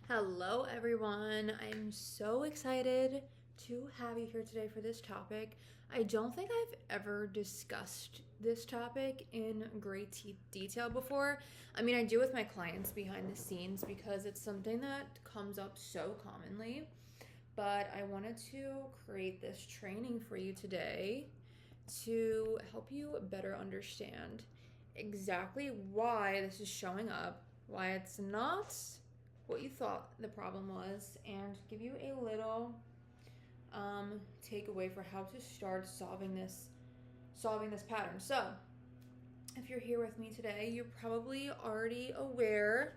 Hello, everyone. I'm so excited to have you here today for this topic. I don't think I've ever discussed this topic in great detail before. I mean, I do with my clients behind the scenes because it's something that comes up so commonly. But I wanted to create this training for you today to help you better understand exactly why this is showing up, why it's not what you thought the problem was, and give you a little takeaway for how to start solving this pattern. So, if you're here with me today, you're probably already aware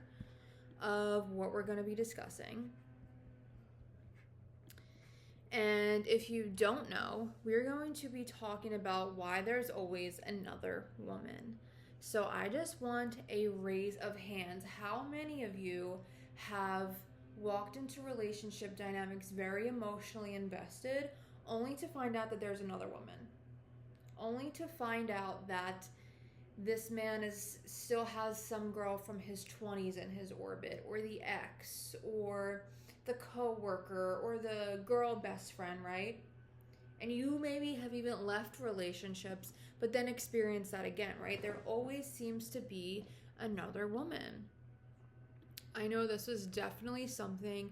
of what we're going to be discussing. And if you don't know, we're going to be talking about why there's always another woman. So I just want a raise of hands. How many of you have walked into relationship dynamics very emotionally invested, only to find out that there's another woman? Only to find out that this man still has some girl from his 20s in his orbit, or the ex, or the coworker, or the girl best friend, right? And you maybe have even left relationships, but then experienced that again, right? There always seems to be another woman. I know this was definitely something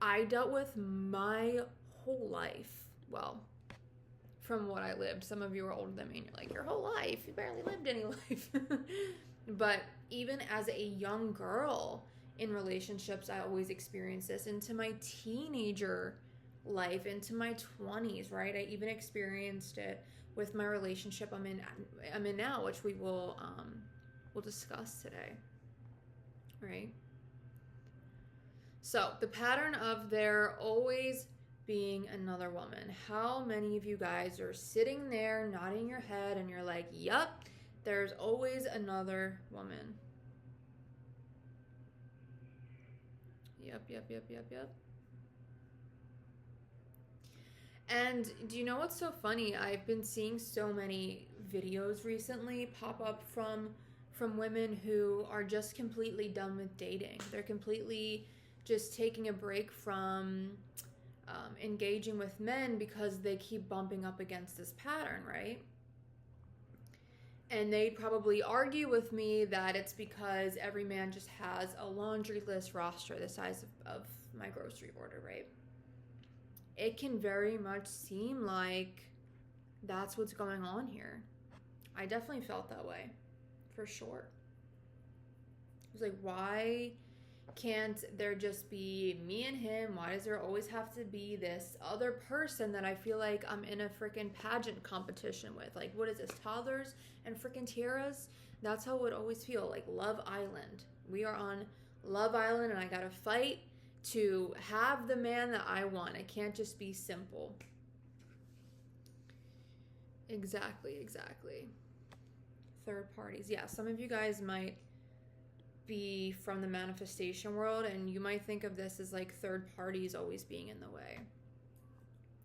I dealt with my whole life. Well, from what I lived. Some of you are older than me and you're like, your whole life? You barely lived any life. But even as a young girl in relationships, I always experienced this into my teenager life, into my 20s, right? I even experienced it with my relationship I'm in now, which we'll discuss today. Right? So, the pattern of there always being another woman. How many of you guys are sitting there nodding your head and you're like, yup, there's always another woman? Yep. And do you know what's so funny? I've been seeing so many videos recently pop up from women who are just completely done with dating. They're completely just taking a break from engaging with men because they keep bumping up against this pattern, right? And they probably argue with me that it's because every man just has a laundry list roster the size of my grocery order, right? It can very much seem like that's what's going on here. I definitely felt that way, for sure. It was like, why can't there just be me and him? Why does there always have to be this other person that I feel like I'm in a freaking pageant competition with? Like, what is this, toddlers and freaking tiaras? That's how it would always feel, like Love Island. We are on Love Island and I gotta fight to have the man that I want. It can't just be simple. Exactly. Third parties. Yeah, some of you guys might be from the manifestation world and you might think of this as like third parties always being in the way.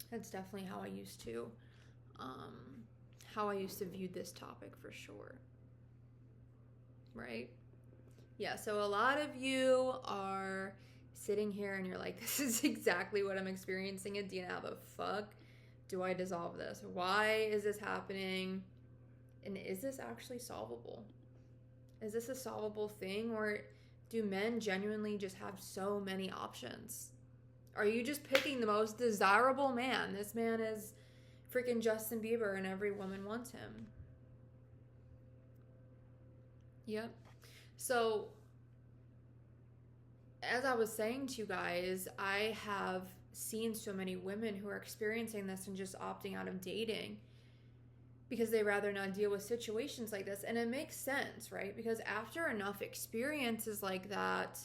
That's definitely how I used to view this topic, for sure. Right? Yeah, so a lot of you are sitting here and you're like, this is exactly what I'm experiencing, and Dina, how the fuck do I dissolve this? Why is this happening? And is this actually solvable? Is this a solvable thing, or do men genuinely just have so many options? Are you just picking the most desirable man? This man is freaking Justin Bieber and every woman wants him. Yep. So, as I was saying to you guys, I have seen so many women who are experiencing this and just opting out of dating because they rather not deal with situations like this. And it makes sense, right? Because after enough experiences like that,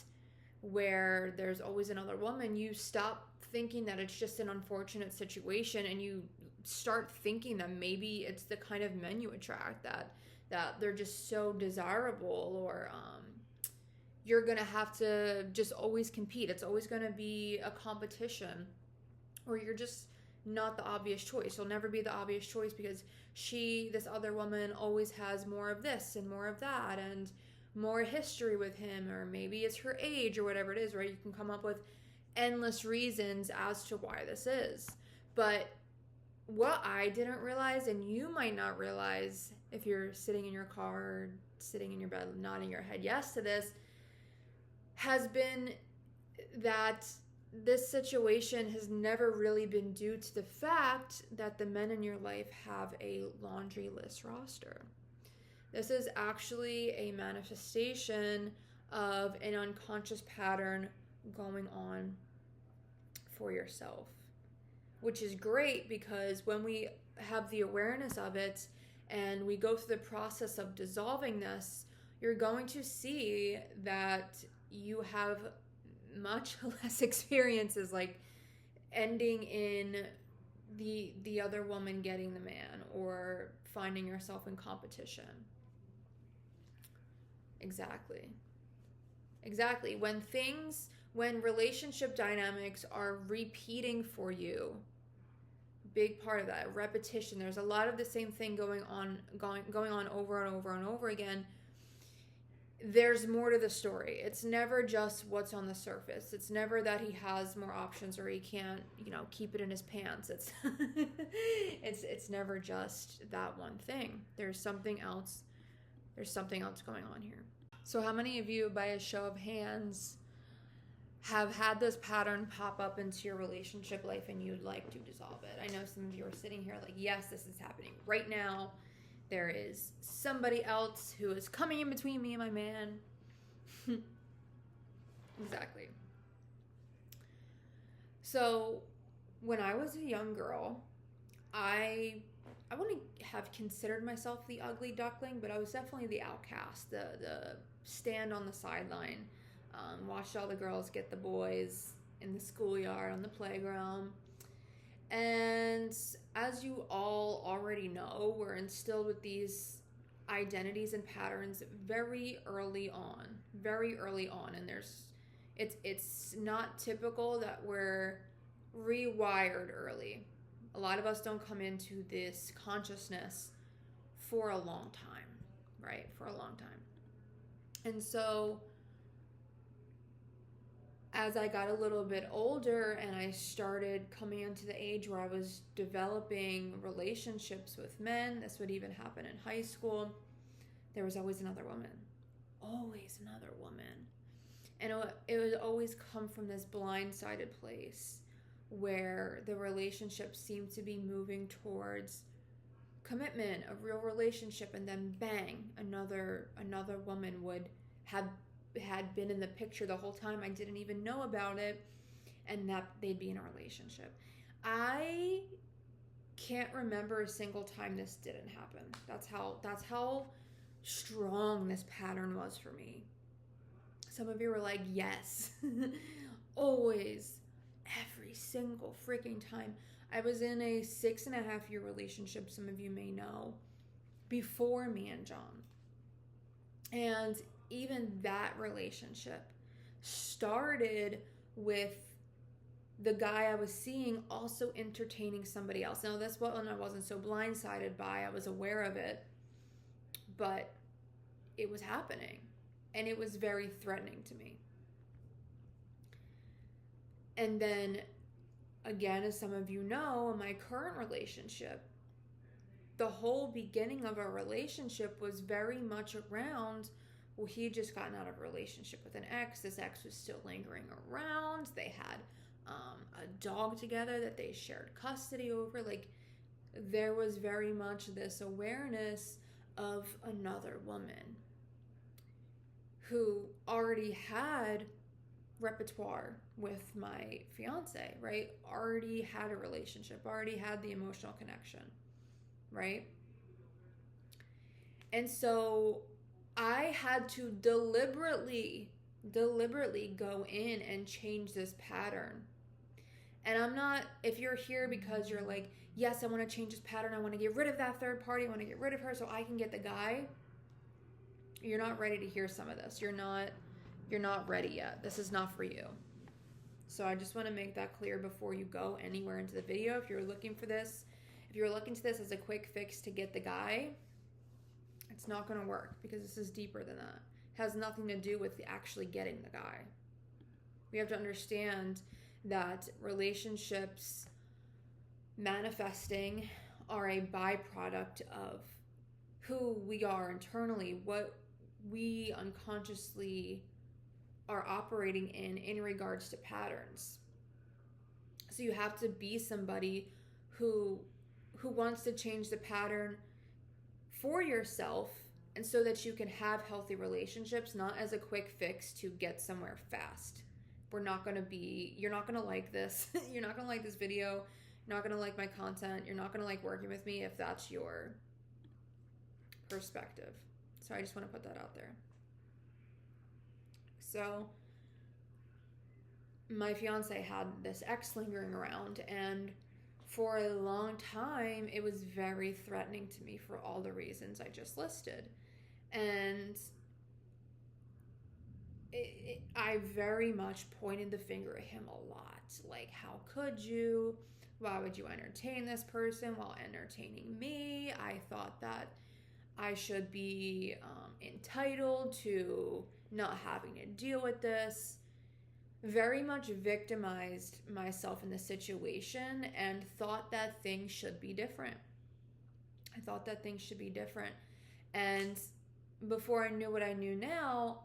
where there's always another woman, you stop thinking that it's just an unfortunate situation and you start thinking that maybe it's the kind of men you attract, that they're just so desirable, or you're gonna have to just always compete. It's always gonna be a competition, or you're just not the obvious choice. You'll never be the obvious choice because this other woman always has more of this and more of that, and more history with him, or maybe it's her age or whatever it is, right? You can come up with endless reasons as to why this is. But what I didn't realize, and you might not realize if you're sitting in your car, sitting in your bed, nodding your head yes to this, has been that this situation has never really been due to the fact that the men in your life have a laundry list roster. This is actually a manifestation of an unconscious pattern going on for yourself, which is great because when we have the awareness of it and we go through the process of dissolving this, you're going to see that you have much less experiences like ending in the other woman getting the man or finding yourself in competition. Exactly. When relationship dynamics are repeating for you, big part of that repetition, there's a lot of the same thing going on over and over and over again. There's more to the story. It's never just what's on the surface. It's never that he has more options or he can't, keep it in his pants. It's it's never just that one thing. There's something else going on here. So how many of you, by a show of hands, have had this pattern pop up into your relationship life and you'd like to dissolve it? I know some of you are sitting here like, yes, this is happening right now. There is somebody else who is coming in between me and my man. Exactly. So when I was a young girl, I wouldn't have considered myself the ugly duckling, but I was definitely the outcast, the stand on the sideline. Watched all the girls get the boys in the schoolyard, on the playground. And as you all already know, we're instilled with these identities and patterns very early on. And it's not typical that we're rewired early. A lot of us don't come into this consciousness for a long time, right? For a long time. And so as I got a little bit older and I started coming into the age where I was developing relationships with men, this would even happen in high school, there was always another woman. And it would always come from this blindsided place where the relationship seemed to be moving towards commitment, a real relationship, and then bang, another woman had been in the picture the whole time. I didn't even know about it, and that they'd be in a relationship. I can't remember a single time this didn't happen. That's how strong this pattern was for me. Some of you were like, yes, always, every single freaking time. I was in a 6.5-year relationship, some of you may know, before me and John. And even that relationship started with the guy I was seeing also entertaining somebody else. Now, that's what I wasn't so blindsided by. I was aware of it, but it was happening, and it was very threatening to me. And then, again, as some of you know, in my current relationship, the whole beginning of our relationship was very much around, well, he had just gotten out of a relationship with an ex. This ex was still lingering around. They had a dog together that they shared custody over. Like, there was very much this awareness of another woman who already had repertoire with my fiance, right? Already had a relationship, already had the emotional connection, right? And so I had to deliberately go in and change this pattern. And I'm not, if you're here because you're like, yes, I want to change this pattern, I want to get rid of that third party, I want to get rid of her so I can get the guy, you're not ready to hear some of this. You're not ready yet. This is not for you. So I just want to make that clear before you go anywhere into the video. If you're looking to this as a quick fix to get the guy, it's not going to work, because this is deeper than that. has nothing to do with actually getting the guy. We have to understand that relationships manifesting are a byproduct of who we are internally, what we unconsciously are operating in regards to patterns. So you have to be somebody who wants to change the pattern for yourself, and so that you can have healthy relationships, not as a quick fix to get somewhere fast. You're not going to like this. You're not going to like this video. You're not going to like my content. You're not going to like working with me if that's your perspective. So I just want to put that out there. So my fiance had this ex lingering around, and for a long time it was very threatening to me for all the reasons I just listed. And I very much pointed the finger at him a lot. Like, how could you? Why would you entertain this person while entertaining me? I thought that I should be entitled to not having to deal with this. Very much victimized myself in the situation and thought that things should be different. And before I knew what I knew now,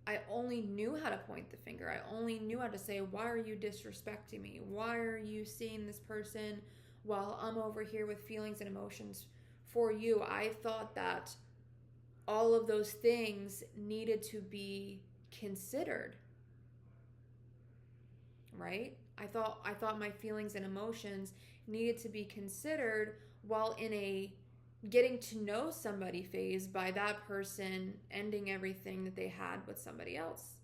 I only knew how to point the finger. I only knew how to say, why are you disrespecting me? Why are you seeing this person while I'm over here with feelings and emotions for you? I thought that all of those things needed to be considered, right? I thought my feelings and emotions needed to be considered while in a getting to know somebody phase by that person ending everything that they had with somebody else.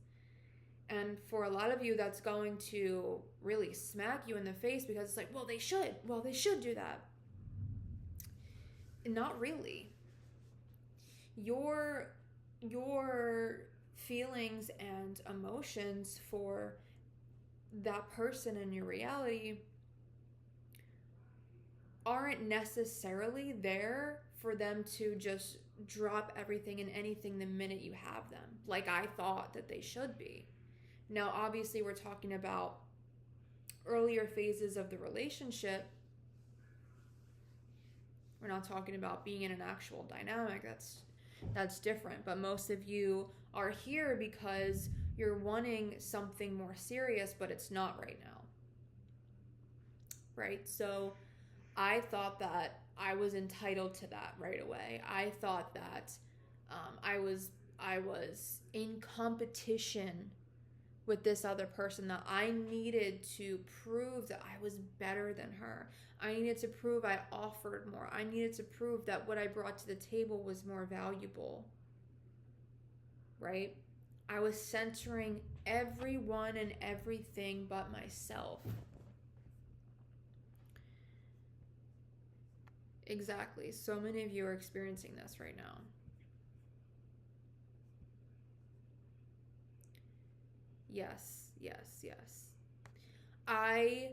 And for a lot of you, that's going to really smack you in the face, because it's like, well, they should do that. Not really. Your feelings and emotions for that person in your reality aren't necessarily there for them to just drop everything and anything the minute you have them, like I thought that they should be. Now, obviously, we're talking about earlier phases of the relationship. We're not talking about being in an actual dynamic. That's different. But most of you are here because you're wanting something more serious, but it's not right now. Right? So I thought that I was entitled to that right away. I thought that I was in competition with this other person, that I needed to prove that I was better than her. I needed to prove I offered more. I needed to prove that what I brought to the table was more valuable, right? I was centering everyone and everything but myself. Exactly. So many of you are experiencing this right now. Yes. I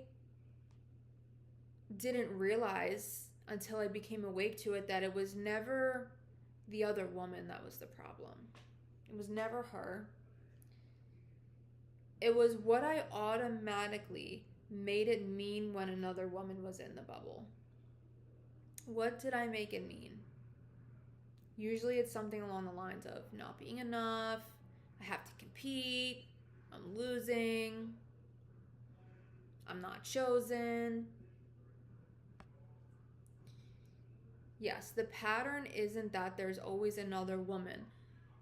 didn't realize until I became awake to it that it was never the other woman that was the problem. It was never her. It was what I automatically made it mean when another woman was in the bubble. What did I make it mean? Usually it's something along the lines of not being enough, I have to compete, I'm losing, I'm not chosen. Yes, the pattern isn't that there's always another woman.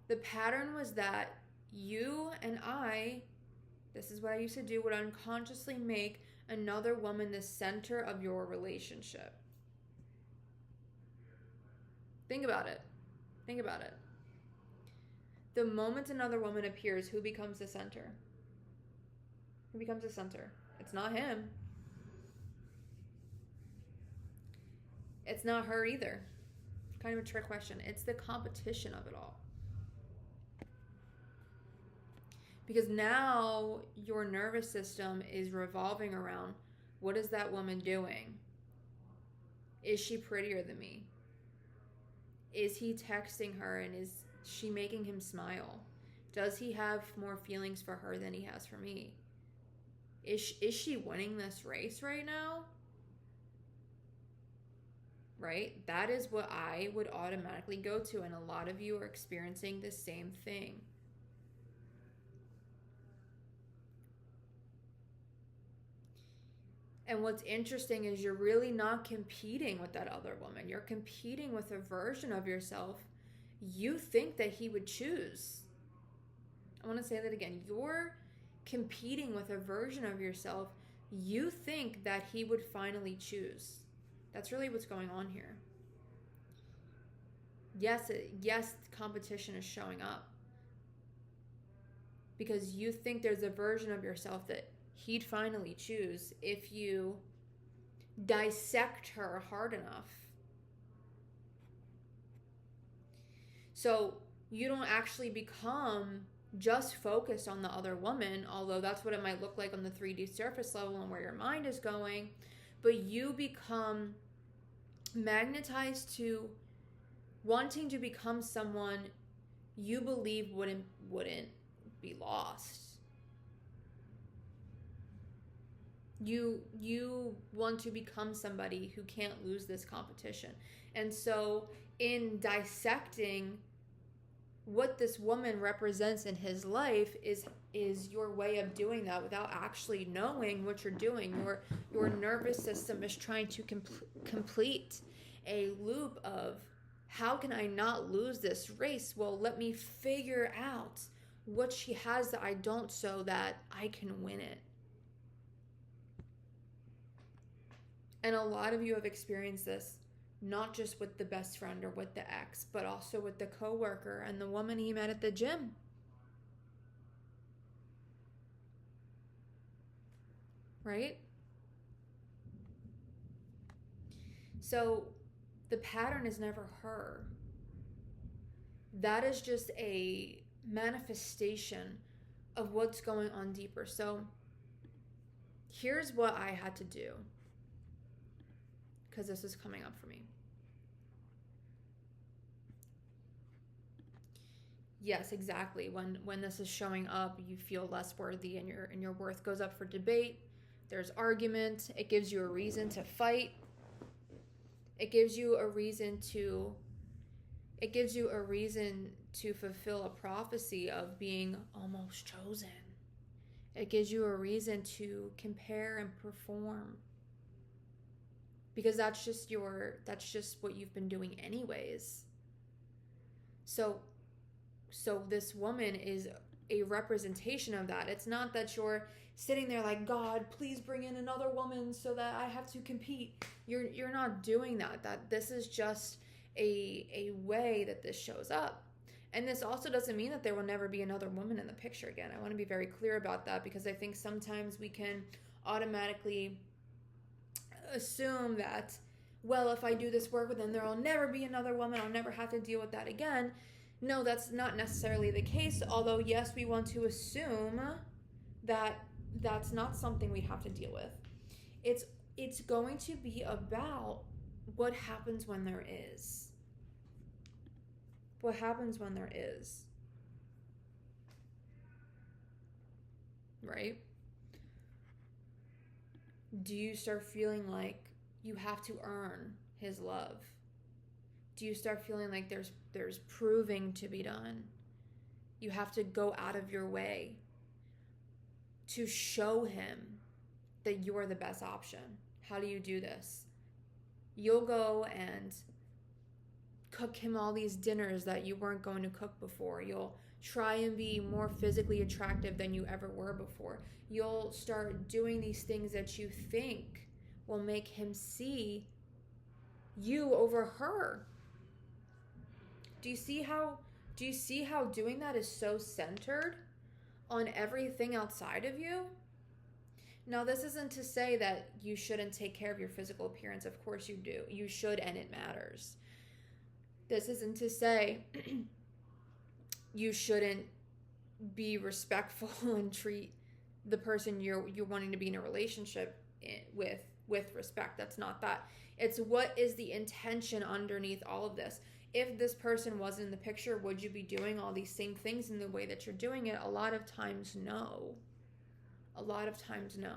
The pattern was that you and I, this is what I used to do, would unconsciously make another woman the center of your relationship. Think about it. The moment another woman appears, who becomes the center? It's not him. It's not her either. Kind of a trick question. It's the competition of it all. Because now your nervous system is revolving around, what is that woman doing? Is she prettier than me? Is he texting her and is Is she making him smile? Does he have more feelings for her than he has for me? Is she winning this race right now? Right? That is what I would automatically go to, and a lot of you are experiencing the same thing. And what's interesting is you're really not competing with that other woman. You're competing with a version of yourself you think that he would choose. I want to say that again. You're competing with a version of yourself you think that he would finally choose. That's really what's going on here. Yes, competition is showing up because you think there's a version of yourself that he'd finally choose if you dissect her hard enough. So you don't actually become just focused on the other woman, although that's what it might look like on the 3D surface level and where your mind is going, but you become magnetized to wanting to become someone you believe wouldn't be lost. You want to become somebody who can't lose this competition. And so in dissecting what this woman represents in his life is your way of doing that without actually knowing what you're doing. Your nervous system is trying to complete a loop of, how can I not lose this race? Well, let me figure out what she has that I don't so that I can win it. And a lot of you have experienced this, not just with the best friend or with the ex, but also with the coworker and the woman he met at the gym. Right? So the pattern is never her. That is just a manifestation of what's going on deeper. So here's what I had to do, because this is coming up for me. Yes, exactly. When this is showing up, you feel less worthy, and your worth goes up for debate. There's argument. It gives you a reason to fight. It gives you a reason to fulfill a prophecy of being almost chosen. It gives you a reason to compare and perform. Because that's just what you've been doing anyways. So this woman is a representation of that. It's not that you're sitting there like, God, please bring in another woman so that I have to compete. You're not doing that. That this is just a way that this shows up. And this also doesn't mean that there will never be another woman in the picture again. I want to be very clear about that, because I think sometimes we can automatically assume that, well, if I do this work with them, there will never be another woman. I'll never have to deal with that again. No, that's not necessarily the case. Although, yes, we want to assume that that's not something we have to deal with. It's going to be about what happens when there is. What happens when there is. Right? Do you start feeling like you have to earn his love? Do you start feeling like there's proving to be done? You have to go out of your way to show him that you're the best option. How do you do this? You'll go and cook him all these dinners that you weren't going to cook before. You'll try and be more physically attractive than you ever were before. You'll start doing these things that you think will make him see you over her. Do you see how doing that is so centered on everything outside of you? Now, this isn't to say that you shouldn't take care of your physical appearance. Of course you do. You should, and it matters. This isn't to say you shouldn't be respectful and treat the person you're wanting to be in a relationship with respect. That's not that. It's what is the intention underneath all of this. if this person wasn't in the picture, would you be doing all these same things in the way that you're doing it? A lot of times, no. A lot of times, no.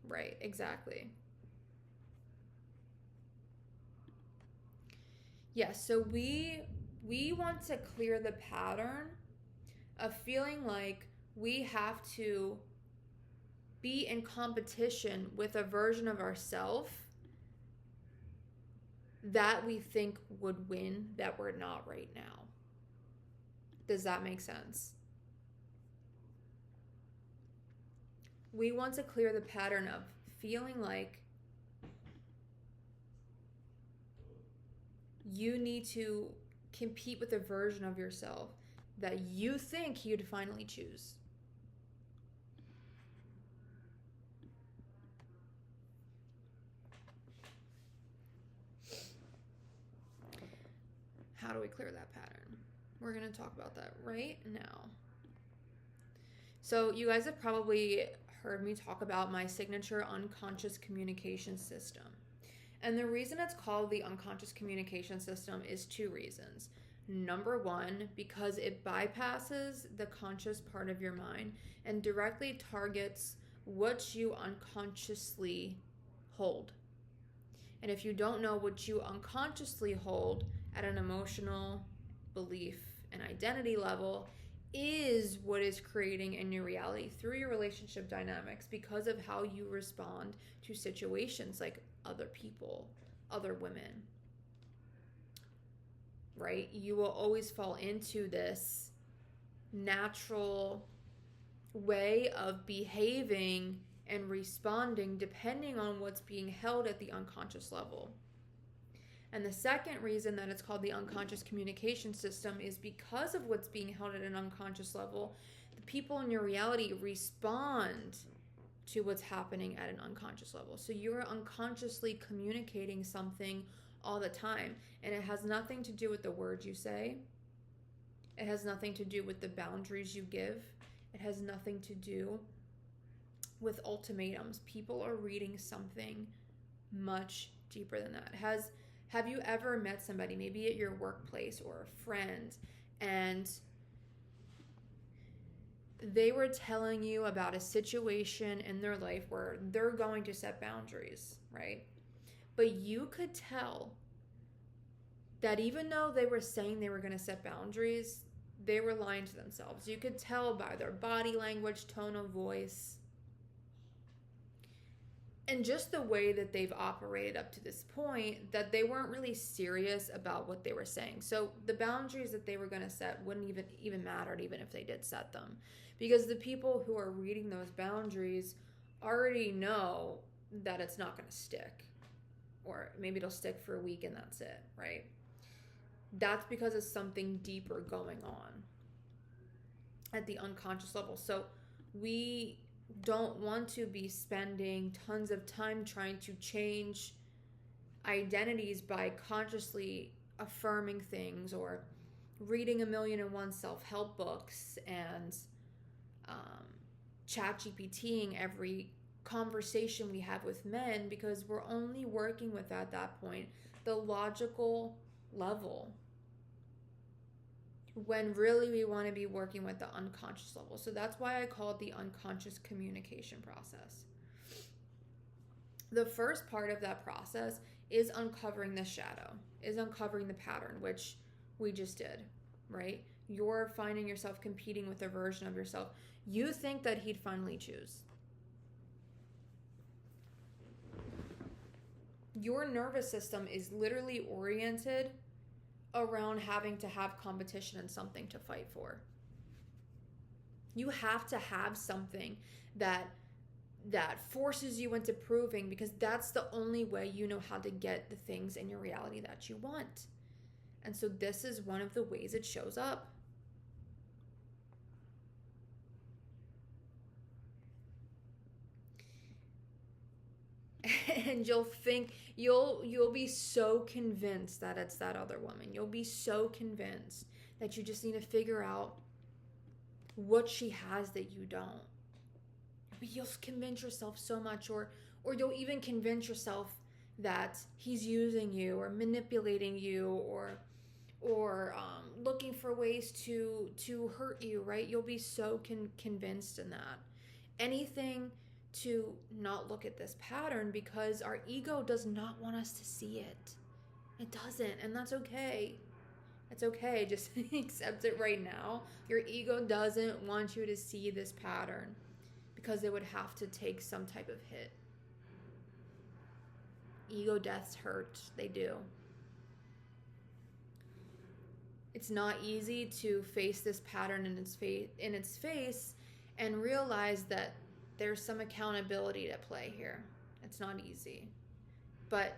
Right, exactly. Yes, so we want to clear the pattern of feeling like we have to be in competition with a version of ourselves that we think would win that we're not right now. Does that make sense? We want to clear the pattern of feeling like you need to compete with a version of yourself that you think you'd finally choose. How do we clear that pattern? We're going to talk about that right now. So you guys have probably heard me talk about my signature unconscious communication system. And the reason it's called the unconscious communication system is 2 reasons. Number 1, because it bypasses the conscious part of your mind and directly targets what you unconsciously hold. And if you don't know what you unconsciously hold at an emotional, belief, and identity level, is what is creating in your reality through your relationship dynamics because of how you respond to situations like other people, other women, right? You will always fall into this natural way of behaving and responding depending on what's being held at the unconscious level. And the second reason that it's called the unconscious communication system is because of what's being held at an unconscious level, the people in your reality respond to what's happening at an unconscious level. So you're unconsciously communicating something all the time, and it has nothing to do with the words you say. It has nothing to do with the boundaries you give. It has nothing to do with ultimatums. People are reading something much deeper than that. Have you ever met somebody, maybe at your workplace or a friend, and they were telling you about a situation in their life where they're going to set boundaries, right? But you could tell that even though they were saying they were going to set boundaries, they were lying to themselves. You could tell by their body language, tone of voice, and just the way that they've operated up to this point, that they weren't really serious about what they were saying. So the boundaries that they were going to set wouldn't even matter, even if they did set them, because the people who are reading those boundaries already know that it's not going to stick, or maybe it'll stick for a week and that's it, right? That's because of something deeper going on at the unconscious level. So we don't want to be spending tons of time trying to change identities by consciously affirming things or reading 1,000,001 self-help books and chat GPTing every conversation we have with men, because we're only working with, at that point, the logical level, when really we want to be working with the unconscious level. So that's why I call it the unconscious communication process. The first part of that process is uncovering the shadow, is uncovering the pattern, which we just did, right? You're finding yourself competing with a version of yourself you think that he'd finally choose. Your nervous system is literally oriented around having to have competition and something to fight for. You have to have something that forces you into proving, because that's the only way you know how to get the things in your reality that you want. And so this is one of the ways it shows up. And you'll be so convinced that it's that other woman. You'll be so convinced that you just need to figure out what she has that you don't. But you'll convince yourself so much, or you'll even convince yourself that he's using you or manipulating you or looking for ways to hurt you, right? You'll be so convinced in that. Anything to not look at this pattern, because our ego does not want us to see it. It doesn't, and that's okay. It's okay. Just accept it right now. Your ego doesn't want you to see this pattern because it would have to take some type of hit. Ego deaths hurt. They do. It's not easy to face this pattern in its face and realize that there's some accountability to play here. It's not easy. But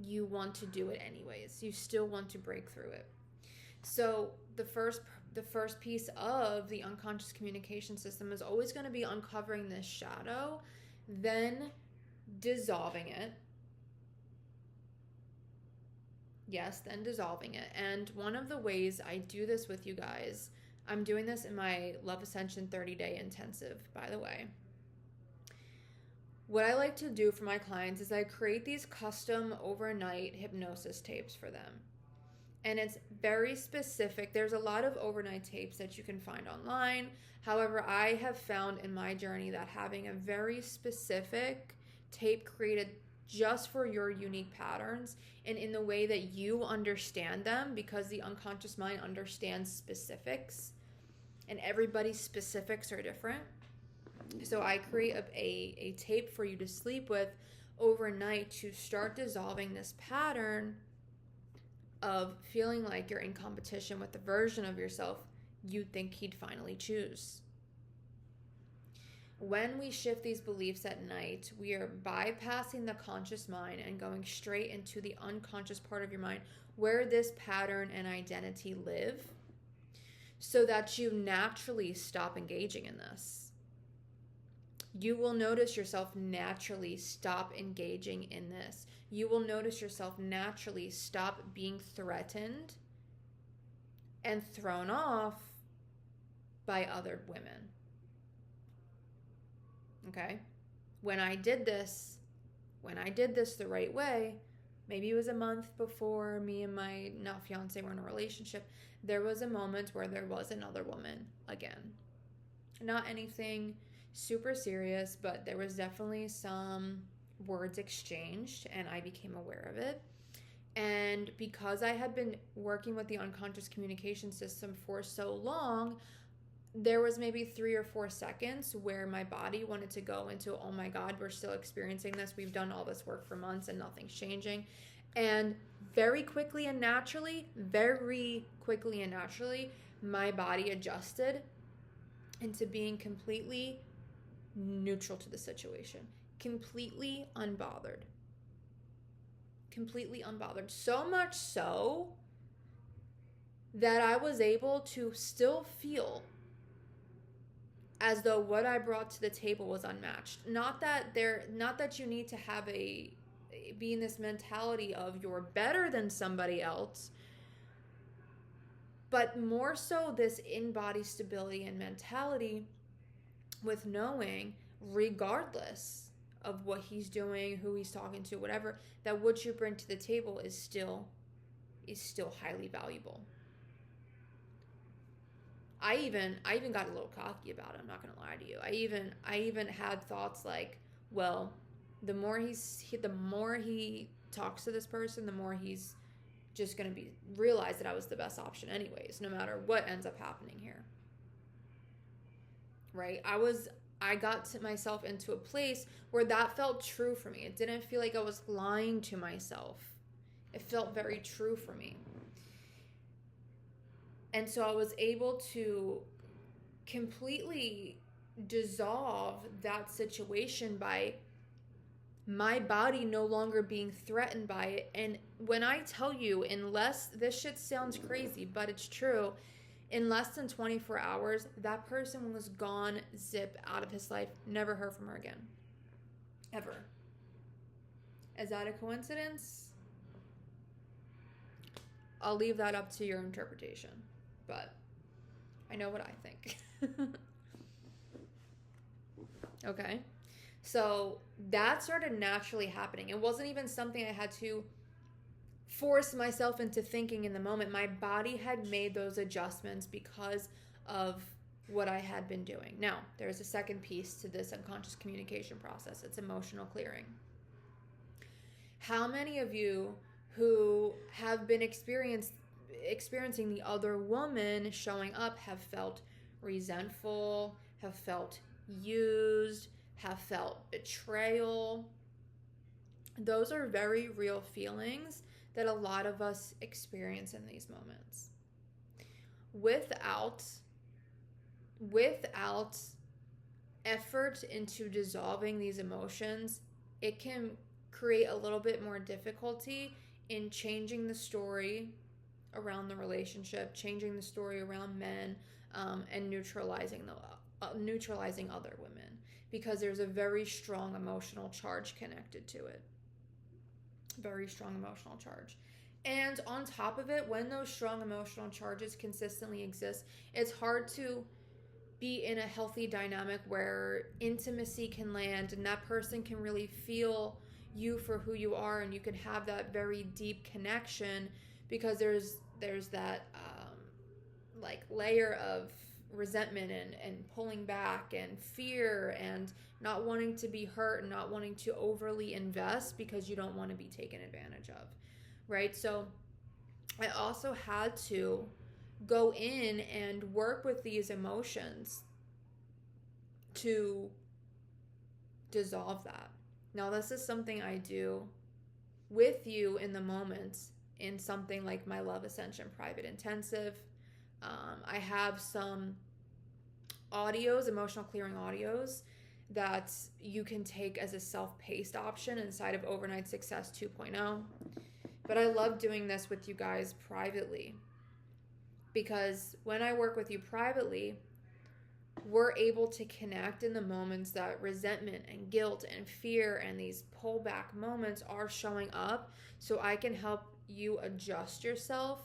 you want to do it anyways. You still want to break through it. So the first piece of the unconscious communication system is always going to be uncovering this shadow, then dissolving it. Yes, then dissolving it. And one of the ways I do this with you guys, I'm doing this in my Love Ascension 30-day intensive, by the way. What I like to do for my clients is I create these custom overnight hypnosis tapes for them. And it's very specific. There's a lot of overnight tapes that you can find online. However, I have found in my journey that having a very specific tape created just for your unique patterns and in the way that you understand them, because the unconscious mind understands specifics and everybody's specifics are different. So I create a tape for you to sleep with overnight to start dissolving this pattern of feeling like you're in competition with the version of yourself you think he'd finally choose. When we shift these beliefs at night, we are bypassing the conscious mind and going straight into the unconscious part of your mind where this pattern and identity live, so that you naturally stop engaging in this. You will notice yourself naturally stop engaging in this. You will notice yourself naturally stop being threatened and thrown off by other women. Okay? When I did this the right way, maybe it was a month before me and my now fiance were in a relationship, there was a moment where there was another woman again. Not anything super serious, but there was definitely some words exchanged and I became aware of it. And because I had been working with the unconscious communication system for so long, there was maybe 3 or 4 seconds where my body wanted to go into, oh my God, we're still experiencing this. We've done all this work for months and nothing's changing. And very quickly and naturally, my body adjusted into being completely neutral to the situation, completely unbothered. So much so that I was able to still feel as though what I brought to the table was unmatched. Not that you need to be in this mentality of you're better than somebody else, but more so this in-body stability and mentality with knowing, regardless of what he's doing, who he's talking to, whatever, that what you bring to the table is still highly valuable. I even got a little cocky about it. I'm not gonna lie to you. I even had thoughts like, well, the more he talks to this person, the more he's just gonna realize that I was the best option anyways, no matter what ends up happening here. Right? I got myself into a place where that felt true for me. It didn't feel like I was lying to myself. It felt very true for me. And so I was able to completely dissolve that situation by my body no longer being threatened by it. And when I tell you, this shit sounds crazy, but it's true, in less than 24 hours, that person was gone, zip, out of his life. Never heard from her again. Ever. Is that a coincidence? I'll leave that up to your interpretation. But I know what I think. Okay. So that started naturally happening. It wasn't even something I had to force myself into thinking in the moment. My body had made those adjustments because of what I had been doing. Now, there's a second piece to this unconscious communication process. It's emotional clearing. How many of you who have been experiencing the other woman showing up have felt resentful, have felt used, have felt betrayal? Those are very real feelings that a lot of us experience in these moments. Without effort into dissolving these emotions, it can create a little bit more difficulty in changing the story around the relationship, changing the story around men, and neutralizing other women, because there's a very strong emotional charge connected to it. Very strong emotional charge. And on top of it, when those strong emotional charges consistently exist, it's hard to be in a healthy dynamic where intimacy can land and that person can really feel you for who you are, and you can have that very deep connection, because there's that like layer of resentment and pulling back and fear and not wanting to be hurt and not wanting to overly invest because you don't want to be taken advantage of, right? So I also had to go in and work with these emotions to dissolve that. Now, this is something I do with you in the moment in something like my Love Ascension Private Intensive. I have some audios, emotional clearing audios, that you can take as a self-paced option inside of Overnight Success 2.0. But I love doing this with you guys privately, because when I work with you privately, we're able to connect in the moments that resentment and guilt and fear and these pullback moments are showing up, so I can help you adjust yourself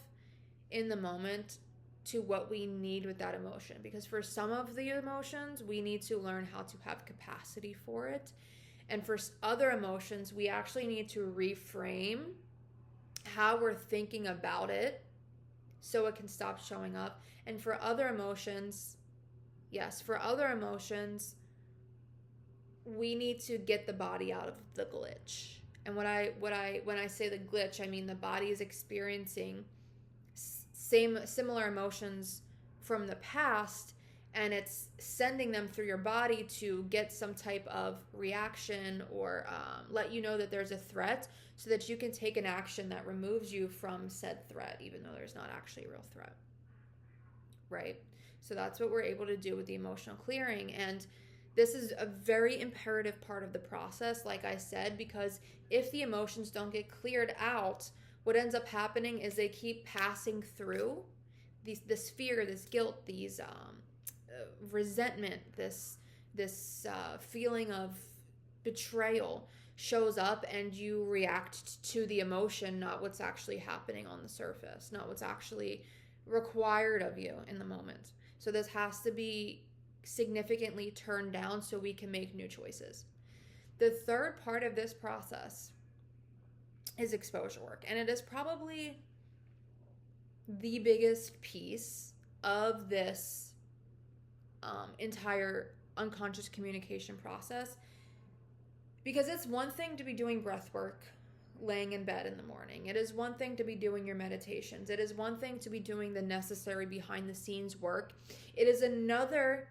in the moment to what we need with that emotion. Because for some of the emotions, we need to learn how to have capacity for it. And for other emotions, we actually need to reframe how we're thinking about it so it can stop showing up. And for other emotions, we need to get the body out of the glitch. And when I say the glitch, I mean the body is experiencing similar emotions from the past, and it's sending them through your body to get some type of reaction or let you know that there's a threat, so that you can take an action that removes you from said threat, even though there's not actually a real threat, right? So that's what we're able to do with the emotional clearing. And this is a very imperative part of the process, like I said, because if the emotions don't get cleared out, what ends up happening is they keep passing through this fear, this guilt, these resentment, this feeling of betrayal shows up, and you react to the emotion, not what's actually happening on the surface, not what's actually required of you in the moment. So this has to be significantly turned down so we can make new choices. The third part of this process is exposure work, and it is probably the biggest piece of this entire unconscious communication process, because it's one thing to be doing breath work laying in bed in the morning. It is one thing to be doing your meditations. It is one thing to be doing the necessary behind the scenes work. It's another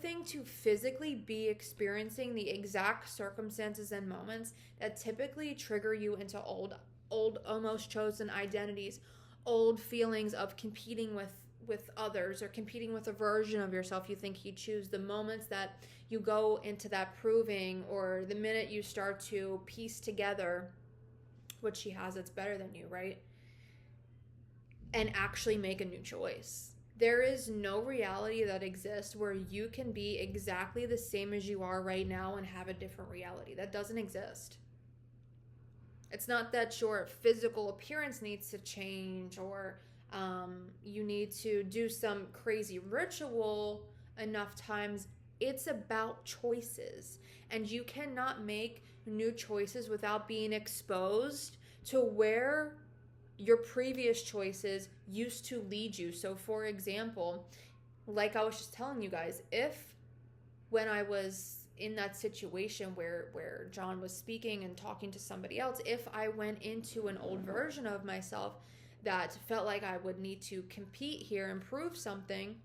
thing to physically be experiencing the exact circumstances and moments that typically trigger you into old almost chosen identities, old feelings of competing with others or competing with a version of yourself you think you choose. The moments that you go into that proving, or the minute you start to piece together what she has that's better than you, right? And actually make a new choice. There is no reality that exists where you can be exactly the same as you are right now and have a different reality. That doesn't exist. It's not that your physical appearance needs to change, or you need to do some crazy ritual enough times It's about choices. And you cannot make new choices without being exposed to where your previous choices used to lead you. So, for example, like I was just telling you guys, if when I was in that situation where John was speaking and talking to somebody else, if I went into an old version of myself that felt like I would need to compete here and prove something,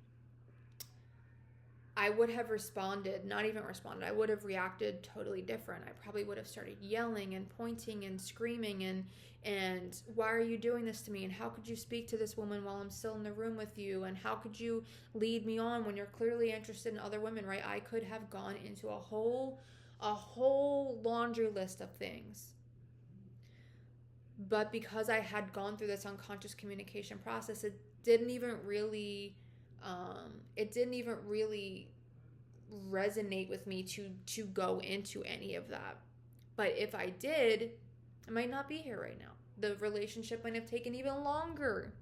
I would have responded, not even responded, I would have reacted totally different. I probably would have started yelling and pointing and screaming and why are you doing this to me? And how could you speak to this woman while I'm still in the room with you? And how could you lead me on when you're clearly interested in other women, right? I could have gone into a whole laundry list of things. But because I had gone through this unconscious communication process, it didn't even really resonate with me to go into any of that. But if I did, I might not be here right now. The relationship might have taken even longer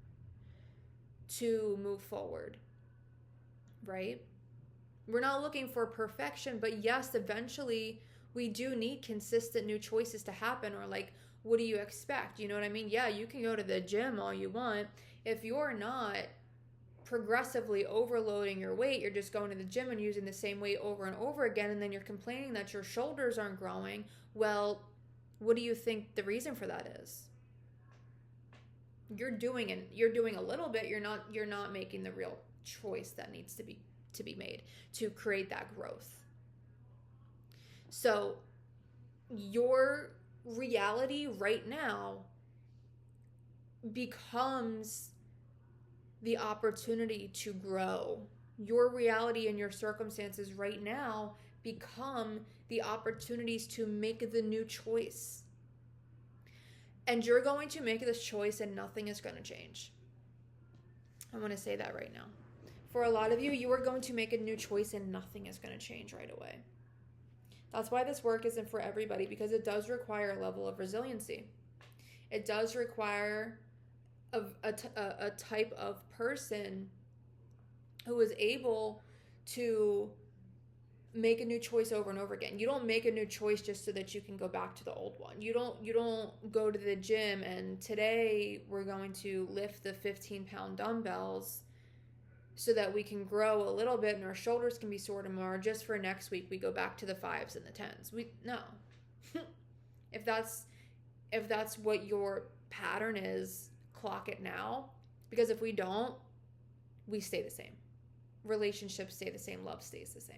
to move forward, right? We're not looking for perfection, but yes, eventually we do need consistent new choices to happen. Or like, what do you expect? You know what I mean? Yeah, you can go to the gym all you want. If you're not progressively overloading your weight, you're just going to the gym and using the same weight over and over again, and then you're complaining that your shoulders aren't growing. Well, what do you think the reason for that is? You're doing a little bit, you're not making the real choice that needs to be made to create that growth. So your reality right now becomes the opportunity to grow. Your reality and your circumstances right now become the opportunities to make the new choice. And you're going to make this choice and nothing is going to change. I want to say that right now. For a lot of you, you are going to make a new choice and nothing is going to change right away. That's why this work isn't for everybody, because it does require a level of resiliency. It does require a type of person who is able to make a new choice over and over again. You don't make a new choice just so that you can go back to the old one. You don't go to the gym and today we're going to lift the 15-pound dumbbells so that we can grow a little bit and our shoulders can be sore tomorrow. Just for next week we go back to the 5s and the 10s. No. If that's what your pattern is, clock it now. Because if we don't, we stay the same. Relationships stay the same. Love stays the same.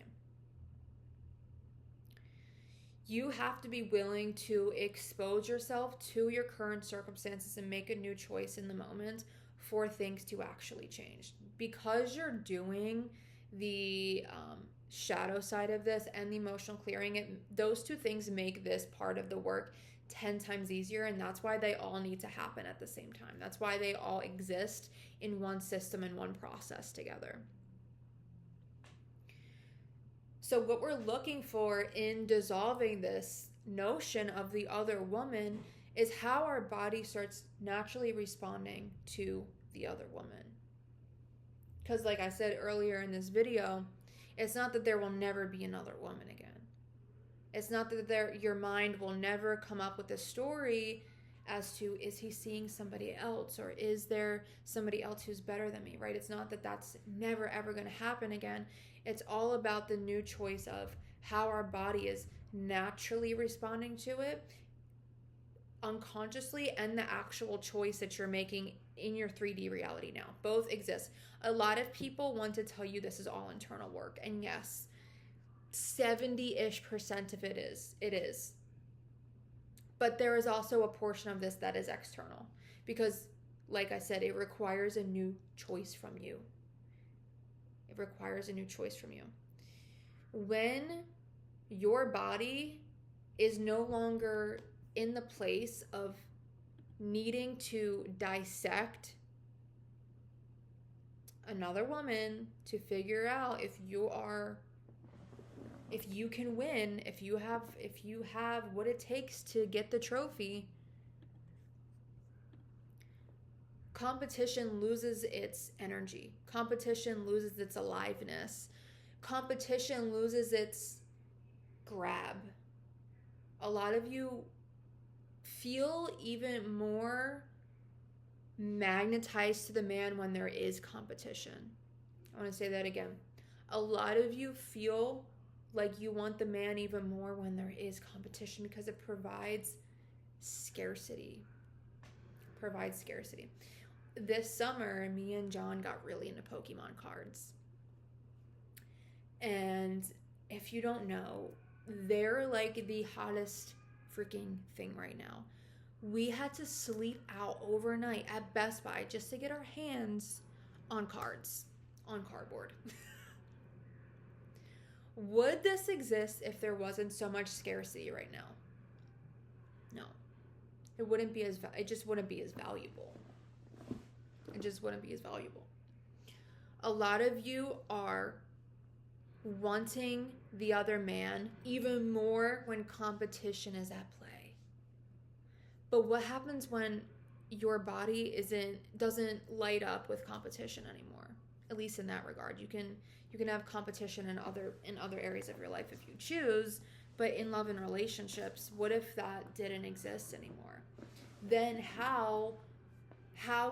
You have to be willing to expose yourself to your current circumstances and make a new choice in the moment for things to actually change. Because you're doing the shadow side of this and the emotional clearing, those two things make this part of the work 10 times easier, and that's why they all need to happen at the same time. That's why they all exist in one system and one process together. So what we're looking for in dissolving this notion of the other woman is how our body starts naturally responding to the other woman. Because like I said earlier in this video, it's not that there will never be another woman again. It's not that your mind will never come up with a story as to, is he seeing somebody else, or is there somebody else who's better than me, right? It's not that that's never ever going to happen again. It's all about the new choice of how our body is naturally responding to it unconsciously, and the actual choice that you're making in your 3D reality now. Both exist. A lot of people want to tell you this is all internal work, and yes, 70-ish% of it is. But there is also a portion of this that is external, because like I said, it requires a new choice from you. It requires a new choice from you. When your body is no longer in the place of needing to dissect another woman to figure out if you can win, if you have what it takes to get the trophy, competition loses its energy. Competition loses its aliveness. competition loses its grab. A lot of you feel even more magnetized to the man when there is competition. I want to say that again. A lot of you feel like you want the man even more when there is competition because it provides scarcity. This summer, me and John got really into Pokemon cards. And if you don't know, they're like the hottest freaking thing right now. We had to sleep out overnight at Best Buy just to get our hands on cards, on cardboard. Would this exist if there wasn't so much scarcity right now? No. It just wouldn't be as valuable. A lot of you are wanting the other man even more when competition is at play. But what happens when your body doesn't light up with competition anymore? At least in that regard. You can have competition in other areas of your life if you choose, but in love and relationships, what if that didn't exist anymore? Then how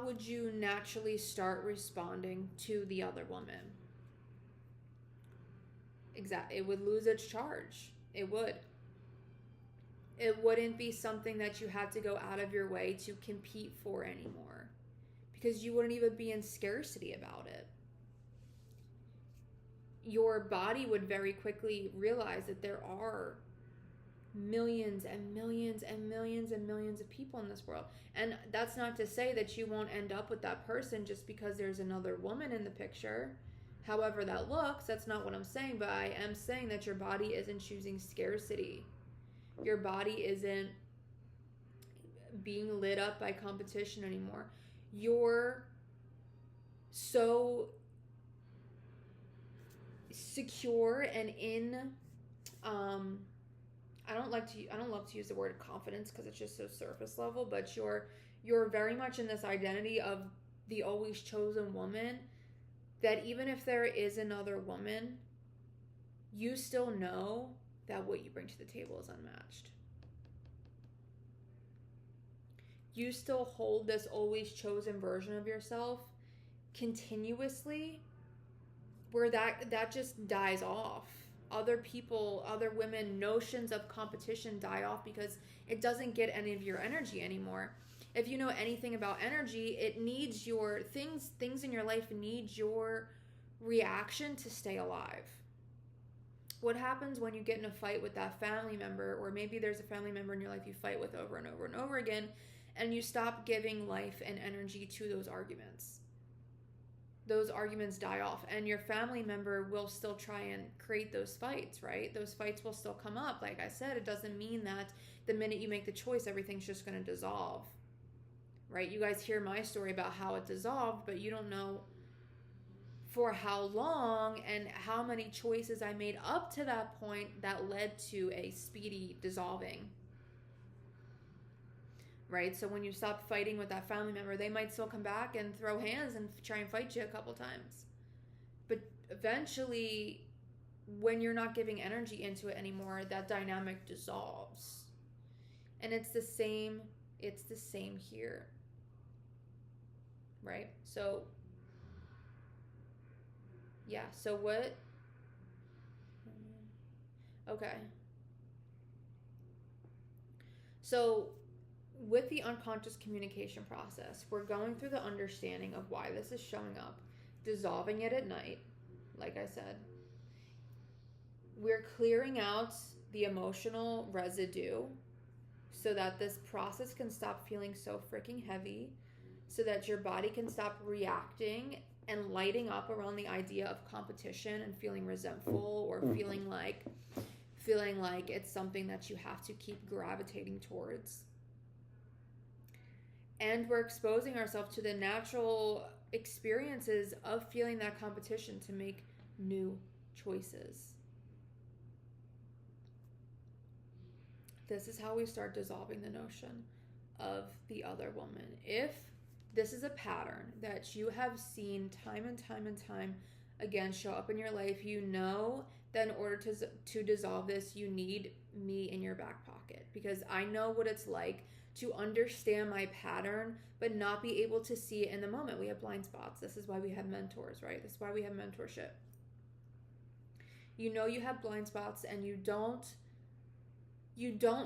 would you naturally start responding to the other woman? Exactly. It would lose its charge. It would. It wouldn't be something that you had to go out of your way to compete for anymore, because you wouldn't even be in scarcity about it. Your body would very quickly realize that there are millions and millions and millions and millions of people in this world. And that's not to say that you won't end up with that person just because there's another woman in the picture. However that looks, that's not what I'm saying, but I am saying that your body isn't choosing scarcity. Your body isn't being lit up by competition anymore. You're so secure and in I don't love to use the word confidence because it's just so surface level, but you're very much in this identity of the always chosen woman, that even if there is another woman, you still know that what you bring to the table is unmatched. You still hold this always chosen version of yourself continuously, where that just dies off. Other people, other women, notions of competition die off because it doesn't get any of your energy anymore. If you know anything about energy, it needs your things in your life need your reaction to stay alive. What happens when you get in a fight with that family member, or maybe there's a family member in your life you fight with over and over and over again, and you stop giving life and energy to those arguments? Those arguments die off, and your family member will still try and create those fights, right? Those fights will still come up. Like I said, it doesn't mean that the minute you make the choice, everything's just going to dissolve, right? You guys hear my story about how it dissolved, but you don't know for how long and how many choices I made up to that point that led to a speedy dissolving. Right? So when you stop fighting with that family member, they might still come back and throw hands and try and fight you a couple times. But eventually, when you're not giving energy into it anymore, that dynamic dissolves. And it's the same here. Right? So, yeah. So what? Okay. So, with the unconscious communication process, we're going through the understanding of why this is showing up, dissolving it at night, like I said. We're clearing out the emotional residue so that this process can stop feeling so freaking heavy, so that your body can stop reacting and lighting up around the idea of competition and feeling resentful or feeling like it's something that you have to keep gravitating towards. And we're exposing ourselves to the natural experiences of feeling that competition to make new choices. This is how we start dissolving the notion of the other woman. If this is a pattern that you have seen time and time and time again show up in your life, you know that in order to dissolve this, you need me in your back pocket, because I know what it's like to understand my pattern but not be able to see it in the moment. We have blind spots. This is why we have mentors, right? This is why we have mentorship. You know you have blind spots, and you don't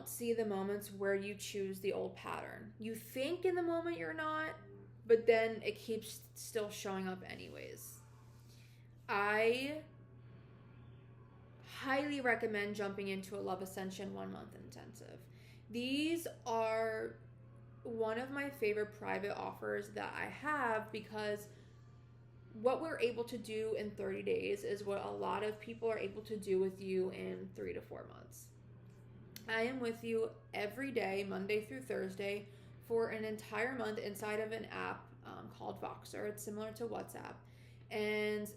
see the moments where you choose the old pattern. You think in the moment you're not, but then it keeps still showing up anyways. I highly recommend jumping into a Love Ascension 1 month intensive. These are one of my favorite private offers that I have, because what we're able to do in 30 days is what a lot of people are able to do with you in 3 to 4 months. I am with you every day, Monday through Thursday, for an entire month inside of an app called Voxer. It's similar to WhatsApp. And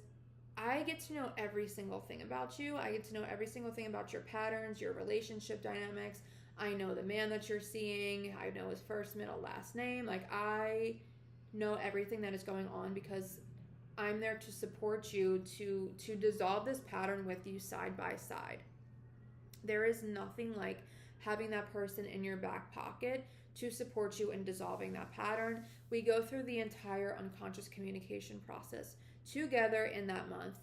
I get to know every single thing about you. I get to know every single thing about your patterns, your relationship dynamics. I know the man that you're seeing. I know his first, middle, last name. Like, I know everything that is going on, because I'm there to support you to dissolve this pattern with you side by side. There is nothing like having that person in your back pocket to support you in dissolving that pattern. We go through the entire unconscious communication process together in that month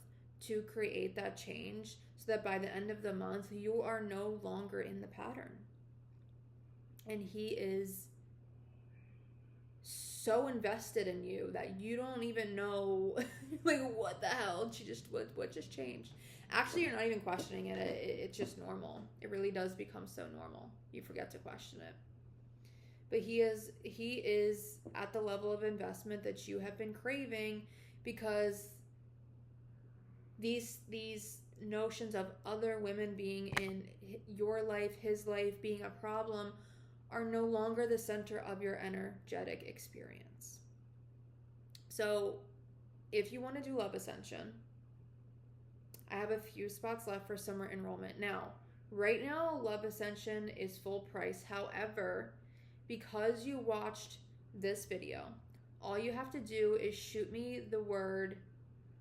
to create that change, so that by the end of the month, you are no longer in the pattern. And he is so invested in you that you don't even know, like, what the hell? What just changed? Actually, you're not even questioning it. It's just normal. It really does become so normal. You forget to question it. But he is at the level of investment that you have been craving, because these notions of other women being in your life, his life, being a problem, are no longer the center of your energetic experience. So if you want to do Love Ascension, I have a few spots left for summer enrollment. Now, right now, Love Ascension is full price. However, because you watched this video, all you have to do is shoot me the word,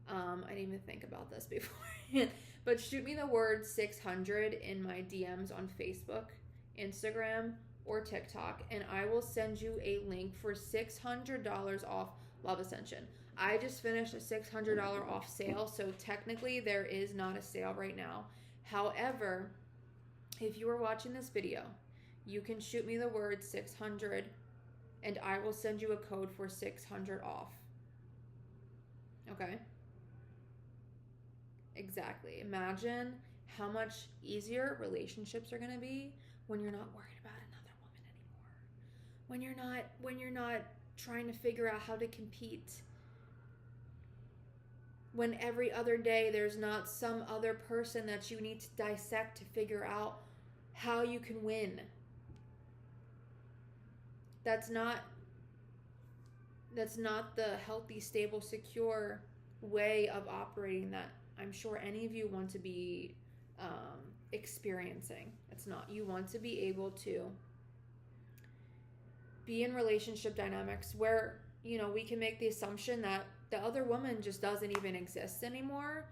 I didn't even think about this before, but shoot me the word 600 in my DMs on Facebook, Instagram, or TikTok, and I will send you a link for $600 off Love Ascension. I just finished a $600 off sale, so technically there is not a sale right now. However, if you are watching this video, you can shoot me the word 600 and I will send you a code for 600 off. Okay? Exactly. Imagine how much easier relationships are going to be when you're not worried about another woman anymore. When you're not trying to figure out how to compete. When every other day there's not some other person that you need to dissect to figure out how you can win. That's not the healthy, stable, secure way of operating that I'm sure any of you want to be experiencing. It's not. You want to be able to be in relationship dynamics where, you know, we can make the assumption that the other woman just doesn't even exist anymore,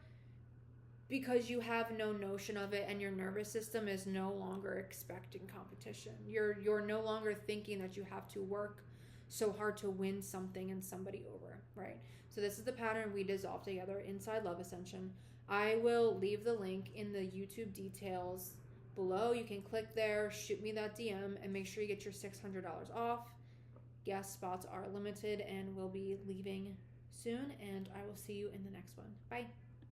because you have no notion of it and your nervous system is no longer expecting competition. You're no longer thinking that you have to work so hard to win something and somebody over, right? So this is the pattern we dissolve together inside Love Ascension. I will leave the link in the YouTube details below. You can click there, shoot me that DM, and make sure you get your $600 off. Guest spots are limited and will be leaving soon, and I will see you in the next one. Bye.